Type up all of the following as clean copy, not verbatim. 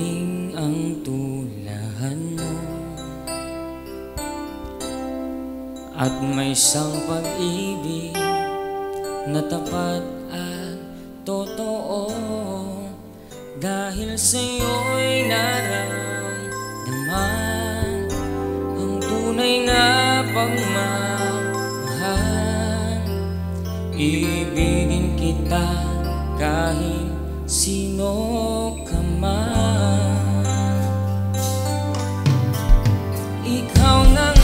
ding ang tulahan mo, at may isang pag-ibig na tapat at totoo. Dahil sa'yo'y naramdaman ang tunay na pagmamahal. Ibigin kita kahit sino ka man. Ikaw nang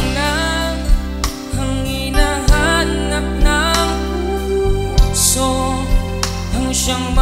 ang hinahanap ng puso, ang siyang